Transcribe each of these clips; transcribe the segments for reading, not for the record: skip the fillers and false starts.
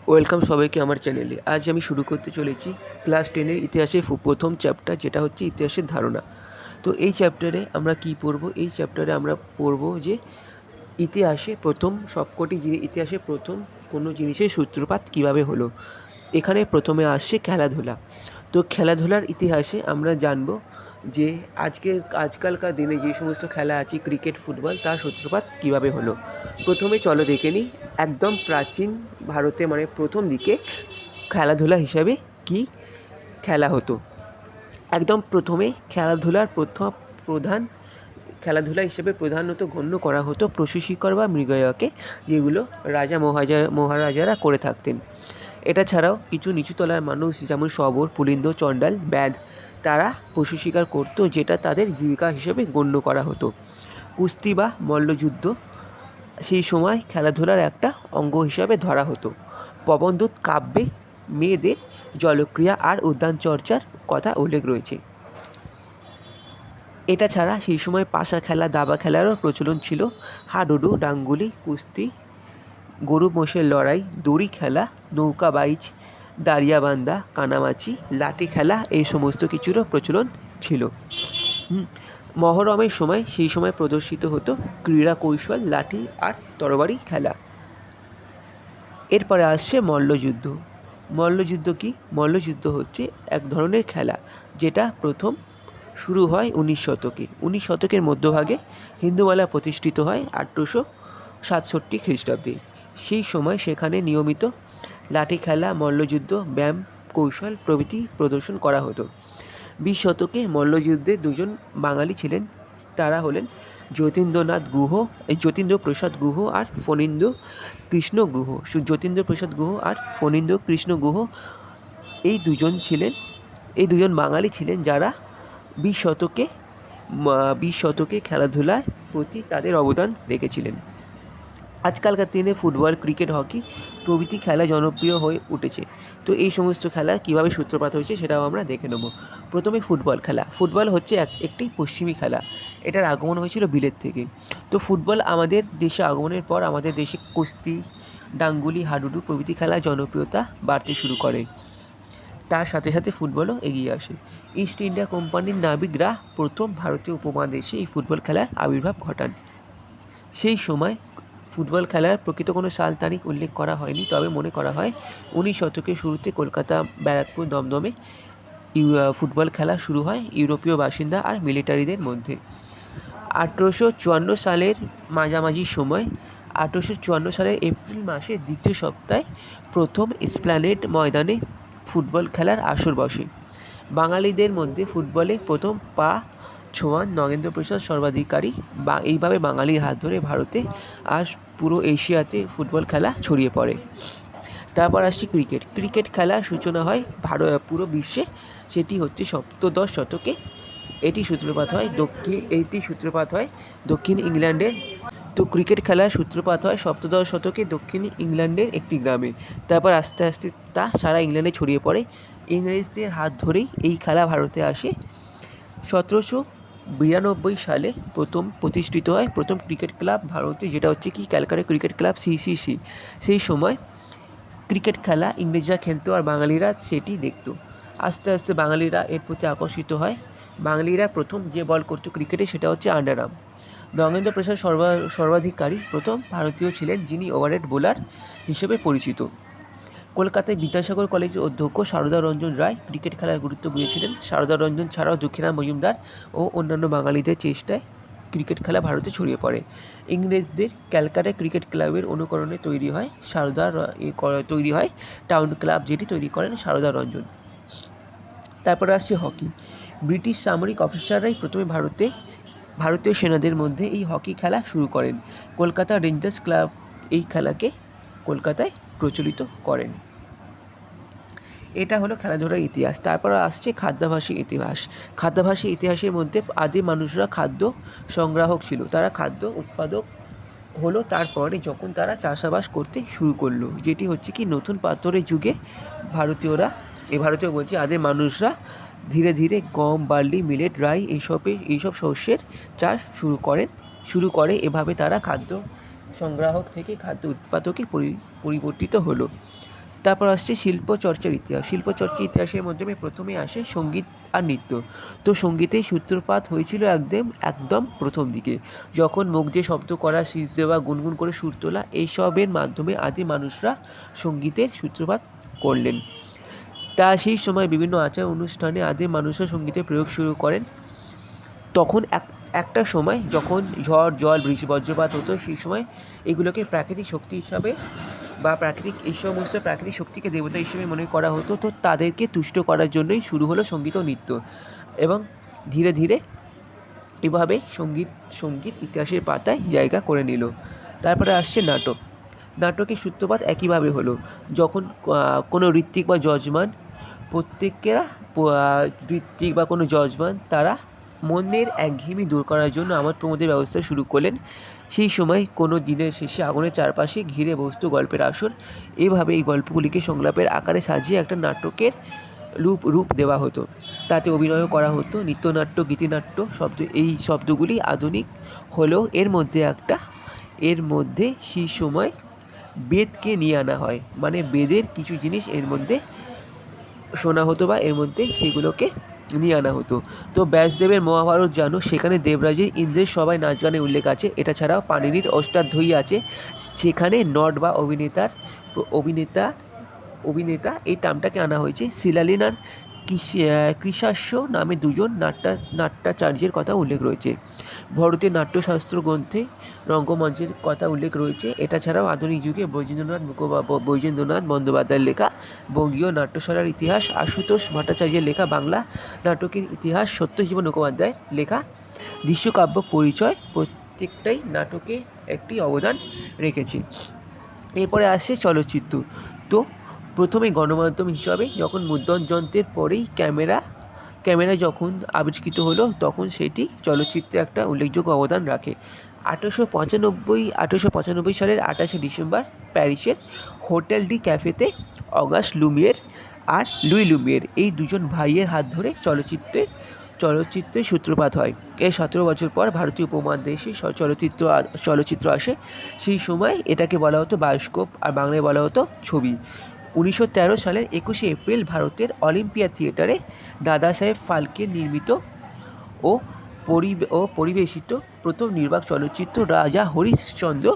Welcome সবাইকে আমার চ্যানেলে। আজ আমি শুরু করতে চলেছি ক্লাস 10-এর ইতিহাসের প্রথম চ্যাপ্টার, যেটা হচ্ছে ইতিহাসের ধারণা। তো এই চ্যাপ্টারে আমরা কী পড়ব? এই চ্যাপ্টারে আমরা পড়ব যে ইতিহাসে প্রথম কোনো জিনিসের সূত্রপাত কীভাবে হলো। এখানে প্রথমে আসছে খেলাধুলা। তো খেলাধুলার ইতিহাসে আমরা জানব যে আজকালকার দিনে যে সমস্ত খেলা আছে, ক্রিকেট, ফুটবল, তার সূত্রপাত কীভাবে হলো। প্রথমে চলো দেখে নিই একদম প্রাচীন ভারতে, মানে প্রথম দিকে খেলাধুলা হিসাবে কি খেলা হতো। একদম প্রথমে প্রধান খেলাধুলা হিসেবে প্রধানত গণ্য করা হতো পশু শিকার বা মৃগয়াকে, যেগুলো রাজা মহারাজারা করে থাকতেন। এটা ছাড়াও কিছু নিচুতলার মানুষ, যেমন শবর, পুলিন্দ, চণ্ডাল, ব্যাধ, তারা পশু শিকার করত, যেটা তাদের জীবিকা হিসেবে গণ্য করা হতো। কুস্তি বা মল্লযুদ্ধ সেই সময় খেলাধুলার একটা অঙ্গ হিসাবে ধরা হতো। প্রবন্ধ কাব্যে মেয়েদের জলক্রিয়া আর উদ্যানচর্চার কথা উল্লেখ রয়েছে। এটা ছাড়া সেই সময় পাশা খেলা, দাবা খেলারও প্রচলন ছিল। হাডুডু, ডাঙ্গুলি, কুস্তি, গরু মোষের লড়াই, দড়ি খেলা, নৌকা বাইচ, দাঁড়িয়াবান্ধা, কানামাছি, লাঠি খেলা, এই সমস্ত কিছুরও প্রচলন ছিল। মহরমের সময় সেই সময় প্রদর্শিত হতো ক্রীড়া কৌশল, লাঠি আর তরবারি খেলা। এরপরে আসছে মল্লযুদ্ধ। মল্লযুদ্ধ কি? মল্লযুদ্ধ হচ্ছে এক ধরনের খেলা, যেটা প্রথম শুরু হয় 19 শতকে। 19 শতকের মধ্যভাগে হিন্দুমালা প্রতিষ্ঠিত হয় 1867 খ্রিস্টাব্দে। সেই সময় সেখানে নিয়মিত লাঠি খেলা, মল্লযুদ্ধ, ব্যায়াম, কৌশল প্রভৃতি প্রদর্শন করা হতো। 20 শতকে মল্লযুদ্ধে দুজন বাঙালি ছিলেন। তারা হলেন যতীন্দ্রপ্রসাদ গুহ আর ফণীন্দ্র কৃষ্ণ গুহ। যতীন্দ্রপ্রসাদ গুহ আর ফণীন্দ্র কৃষ্ণ গুহ এই দুজন বাঙালি ছিলেন, যারা 20 শতকে খেলাধুলার প্রতি তাদের অবদান রেখেছিলেন। আজকালকার দিনে ফুটবল, ক্রিকেট, হকি প্রভৃতি খেলা জনপ্রিয় হয়ে উঠেছে। তো এই সমস্ত খেলা কীভাবে সূত্রপাত হয়েছে সেটাও আমরা দেখে নেব। প্রথমে ফুটবল খেলা। ফুটবল হচ্ছে একটি পশ্চিমী খেলা। এটার আগমন হয়েছিল বিলেত থেকে। তো ফুটবল আমাদের দেশে আগমনের পর আমাদের দেশে কুস্তি, ডাঙ্গুলি, হাডুডু প্রভৃতি খেলা জনপ্রিয়তা বাড়তে শুরু করে। তার সাথে সাথে ফুটবলও এগিয়ে আসে। ইস্ট ইন্ডিয়া কোম্পানির নাবিকরা প্রথম ভারতীয় উপমহাদেশে এই ফুটবল খেলার আবির্ভাব ঘটান। সেই সময় ফুটবল খেলার প্রকৃত কোনো সাল তারিখ উল্লেখ করা হয়নি, তবে মনে করা হয় 19 শতকের শুরুতে কলকাতা, ব্যারাকপুর, দমদমে ফুটবল খেলা শুরু হয় ইউরোপীয় বাসিন্দা আর মিলিটারিদের মধ্যে। 1854 সালের মাঝামাঝি সময় 1854 সালের এপ্রিল মাসের দ্বিতীয় সপ্তাহে প্রথম এসপ্ল্যানেড ময়দানে ফুটবল খেলার আসর বসে। বাঙালিদের মধ্যে ফুটবলে প্রথম পা ছোঁয়ান নগেন্দ্রপ্রসাদ সর্বাধিকারী। বা এইভাবে বাঙালির হাত ধরে ভারতে আর পুরো এশিয়াতে ফুটবল খেলা ছড়িয়ে পড়ে। তারপর আসছে ক্রিকেট। ক্রিকেট খেলার সূচনা হয় পুরো বিশ্বে, সেটি হচ্ছে সপ্তদশ শতকে। এটি সূত্রপাত হয় দক্ষিণ ইংল্যান্ডে। তো ক্রিকেট খেলার সূত্রপাত হয় সপ্তদশ শতকে দক্ষিণ ইংল্যান্ডের একটি গ্রামে। তারপর আস্তে আস্তে তা সারা ইংল্যান্ডে ছড়িয়ে পড়ে। ইংরেজদের হাত ধরেই এই খেলা ভারতে আসে। 1792 সালে প্রথম প্রতিষ্ঠিত হয় প্রথম ক্রিকেট ক্লাব ভারতে, যেটা হচ্ছে কি ক্যালকাটা ক্রিকেট ক্লাব, CCC। সেই সময় ক্রিকেট খেলা ইংরেজরা খেলতো আর বাঙালিরা সেটি দেখত। আস্তে আস্তে বাঙালিরা এর প্রতি আকর্ষিত হয়। বাঙালিরা প্রথম যে বল করতো ক্রিকেটে সেটা হচ্ছে আন্ডারআর্ম। নগেন্দ্রপ্রসাদ সর্বাধিকারী প্রথম ভারতীয় ছিলেন যিনি ওভারহেড বোলার হিসেবে পরিচিত। কলকাতায় বিদ্যাসাগর কলেজের অধ্যক্ষ সারদা রঞ্জন রায় ক্রিকেট খেলার গুরুত্ব বুঝেছিলেন। সারদা রঞ্জন ছাড়াও দক্ষিণারাম মজুমদার ও অন্যান্য বাঙালিদের চেষ্টায় ক্রিকেট খেলা ভারতে ছড়িয়ে পড়ে। ইংরেজদের ক্যালকাটা ক্রিকেট ক্লাবের অনুকরণে তৈরি হয় টাউন ক্লাব, যেটি তৈরি করেন সারদা রঞ্জন। তারপর আসছে হকি। ব্রিটিশ সামরিক অফিসাররাই প্রথমে ভারতীয় সেনাদের মধ্যে এই হকি খেলা শুরু করেন। কলকাতা রেঞ্জার্স ক্লাব এই খেলাকে কলকাতায় প্রচলিত করেন। এটা হলো খেলাধুলার ইতিহাস। তারপর আসছে খাদ্যাভ্যাসী ইতিহাস। খাদ্যাভ্যাসী ইতিহাসের মধ্যে আদিম মানুষরা খাদ্য সংগ্রাহক ছিল। তারা খাদ্য উৎপাদক হলো তারপরে যখন তারা চাষাবাস করতে শুরু করলো, যেটি হচ্ছে কি নতুন পাথরের যুগে আদিম মানুষরা ধীরে ধীরে গম, বার্লি, মিলেট, রাই এইসব শস্যের চাষ শুরু করে। এভাবে তারা খাদ্য সংগ্রাহক থেকে খাদ্য উৎপাদকে পরিবর্তিত হলো। তারপর আসছে শিল্পচর্চার ইতিহাস। শিল্পচর্চার ইতিহাসের মাধ্যমে প্রথমে আসে সঙ্গীত আর নৃত্য। তো সঙ্গীতের সূত্রপাত হয়েছিল একদম প্রথম দিকে, যখন মুখ দিয়ে শব্দ করা, শীষ দেওয়া, গুনগুন করে সুর তোলা, এইসবের মাধ্যমে আদি মানুষরা সঙ্গীতের সূত্রপাত করলেন। তা সেই সময় বিভিন্ন আচার অনুষ্ঠানে আদি মানুষরা সঙ্গীতের প্রয়োগ শুরু করেন। তখন একটা সময় যখন ঝড়, জল, বৃষ্টি, বজ্রপাত হতো, সেই সময় এগুলোকে প্রাকৃতিক শক্তি হিসাবে বা এই সমস্ত প্রাকৃতিক শক্তিকে দেবতা হিসেবে মনে করা হতো। তো তাদেরকে তুষ্ট করার জন্যই শুরু হলো সঙ্গীত ও নৃত্য, এবং ধীরে ধীরে এভাবে সঙ্গীত ইতিহাসের পাতায় জায়গা করে নিল। তারপরে আসছে নাটক। নাটকের সূত্রপাত একইভাবে হলো, যখন কোনো ঋত্বিক বা যজমান ঋত্বিক বা কোনো যজমান তারা মনের একঘেয়েমি দূর করার জন্য আমোদ প্রমোদের ব্যবস্থা শুরু করলেন। সেই সময় কোনো দিনের শেষে আগুনের চারপাশে ঘিরে বসত গল্পের আসর। এইভাবে এই গল্পগুলিকে সংলাপের আকারে সাজিয়ে একটা নাটকের রূপ দেওয়া হতো। তাতে অভিনয়ও করা হতো। নৃত্যনাট্য, গীতিনাট্য এই শব্দগুলি আধুনিক হলেও এর মধ্যে সেই সময় বেদকে নিয়ে আনা হয়, মানে বেদের কিছু জিনিস এর মধ্যে শোনা হতো বা এর মধ্যে সেগুলোকে নিয়ে আনা হতো। তো ব্যাসদেবের মহাভারত জানো, সেখানে দেবরাজের ইন্দ্রের সবাই নাচ গানের উল্লেখ আছে। এটা ছাড়াও পাণিনির অষ্টাধ্যায়ী আছে, সেখানে নট বা অভিনেতা এই টার্মটাকে আনা হয়েছে। শিলালীন আর কৃশাস্য নামে দুজন নাট্যাচার্যের কথা উল্লেখ রয়েছে। ভারতীয় নাট্যশাস্ত্র গ্রন্থে রঙ্গমঞ্চের কথা উল্লেখ রয়েছে। এটা ছাড়াও আধুনিক যুগে বৈজেন্দ্রনাথ বন্দ্যোপাধ্যায়ের লেখা বঙ্গীয় নাট্যশালার ইতিহাস, আশুতোষ ভট্টাচার্যের লেখা বাংলা নাটকের ইতিহাস, সত্যজীবন মুখোপাধ্যায়ের লেখা দৃশ্যকাব্য পরিচয়, প্রত্যেকটাই নাটকে একটি অবদান রেখেছে। এরপরে আসছে চলচ্চিত্র। তো প্রথমে গণমাধ্যম হিসাবে যখন মুদ্রণ যন্ত্রের পরেই ক্যামেরা যখন আবিষ্কৃত হলো, তখন সেটি চলচ্চিত্রে একটা উল্লেখযোগ্য অবদান রাখে। 1895 সালের 28শে ডিসেম্বর প্যারিসের হোটেল ডি ক্যাফেতে অগাস্ট লুমিয়ের আর লুই লুমিয়ের এই দুজন ভাইয়ের হাত ধরে চলচ্চিত্রের সূত্রপাত হয়। এর 17 বছর পর ভারতীয় উপমহাদেশে চলচ্চিত্র আসে। সেই সময় এটাকে বলা হতো বায়োস্কোপ, আর বাংলায় বলা হতো ছবি। 1913 সালের 21শে এপ্রিল ভারতের অলিম্পিয়া থিয়েটারে দাদা সাহেব ফালকে নির্মিত ও পরিবেশিত প্রথম নির্বাক চলচ্চিত্র রাজা হরিশ্চন্দ্র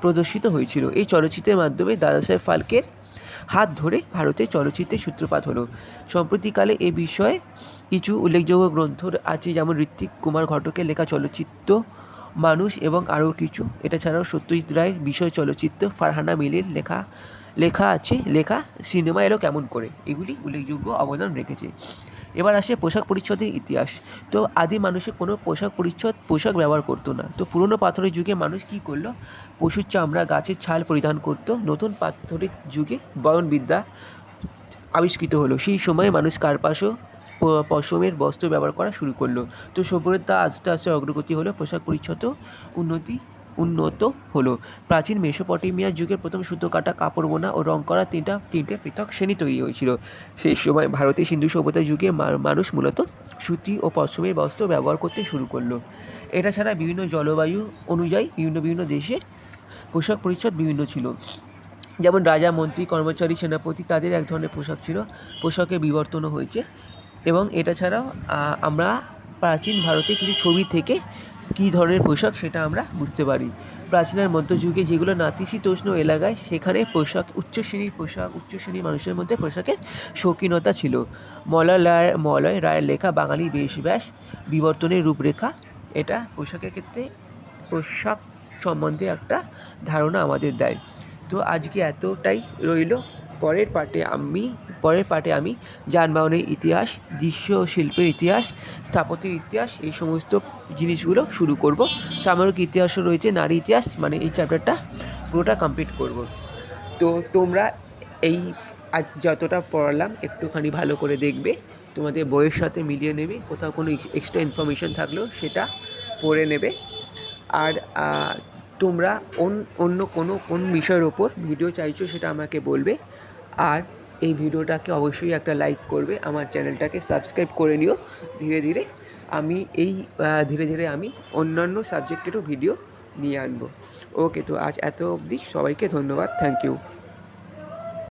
প্রদর্শিত হয়েছিল। এই চলচ্চিত্রের মাধ্যমে দাদা সাহেব ফালকের হাত ধরে ভারতের চলচ্চিত্রের সূত্রপাত হলো। সম্প্রতিকালে এ বিষয়ে কিছু উল্লেখযোগ্য গ্রন্থ আছে, যেমন ঋত্বিক কুমার ঘটকের লেখা চলচ্চিত্র মানুষ এবং আরও কিছু। এটা ছাড়াও সত্যজিৎ রায়ের বিষয় চলচ্চিত্র, ফারহানা মিলির লেখা সিনেমা এলো কেমন করে, এগুলি উল্লেখযোগ্য অবদান রেখেছে। এবার আসে পোশাক পরিচ্ছদের ইতিহাস। তো আদি মানুষে কোনো পোশাক ব্যবহার করতো না। তো পুরনো পাথরের যুগে মানুষ কী করলো, পশুর চামড়া, গাছের ছাল পরিধান করতো। নতুন পাথরের যুগে বয়নবিদ্যা আবিষ্কৃত হলো। সেই সময় মানুষ কার্পাস ও পশমের বস্ত্র ব্যবহার করা শুরু করলো। তো সভ্যতা আস্তে আস্তে অগ্রগতি হলো, পোশাক পরিচ্ছদ উন্নত হলো। প্রাচীন মেসোপটেমিয়ার যুগে প্রথম সুতো কাটা, কাপড় বোনা ও রং করা তিনটে পৃথক শ্রেণী তৈরি হয়েছিল। সেই সময় ভারতীয় সিন্ধু সভ্যতার যুগে মানুষ মূলত সুতি ও পশমের বস্ত্র ব্যবহার করতে শুরু করলো। এটা ছাড়া বিভিন্ন জলবায়ু অনুযায়ী বিভিন্ন দেশে পোশাক পরিচ্ছদ বিভিন্ন ছিল। যেমন রাজা, মন্ত্রী, কর্মচারী, সেনাপতি, তাদের এক ধরনের পোশাক ছিল। পোশাকের বিবর্তনও হয়েছে। এবং এটা ছাড়াও আমরা প্রাচীন ভারতে কিছু ছবি থেকে কী ধরনের পোশাক সেটা আমরা বুঝতে পারি। প্রাচীন আর মধ্যযুগে যেগুলো নাতিশীতোষ্ণ এলাকায়, সেখানে উচ্চ শ্রেণীর মানুষের মধ্যে পোশাকের শৌখিনতা ছিল। মলয় রায়ের লেখা বাঙালি বেশব্যাস বিবর্তনের রূপরেখা, এটা পোশাক সম্বন্ধে একটা ধারণা আমাদের দেয়। তো আজকে এতটাই রইল। পরের পার্টে আমি যানবাহনের ইতিহাস, দৃশ্য শিল্পের ইতিহাস, স্থাপত্যের ইতিহাস, এই সমস্ত জিনিসগুলো শুরু করব। সামরিক ইতিহাসও রয়েছে, নারী ইতিহাস, মানে এই চ্যাপ্টারটা পুরোটা কমপ্লিট করব। তো তোমরা আজ যতটা পড়ালাম একটুখানি ভালো করে দেখবে, তোমাদের বইয়ের সাথে মিলিয়ে নেবে, কোথাও কোনো এক্সট্রা ইনফরমেশন থাকলেও সেটা পড়ে নেবে। আর তোমরা অন্য কোন বিষয়ের ওপর ভিডিও চাইছো সেটা আমাকে বলবে। আর এই ভিডিওটাকে অবশ্যই একটা লাইক করবে, আমার চ্যানেলটাকে সাবস্ক্রাইব করে নিও। ধীরে ধীরে আমি অন্যান্য সাবজেক্টেরও ভিডিও নিয়ে আনবো। ওকে, তো আজ এত অবধি, সবাইকে ধন্যবাদ, থ্যাংক ইউ।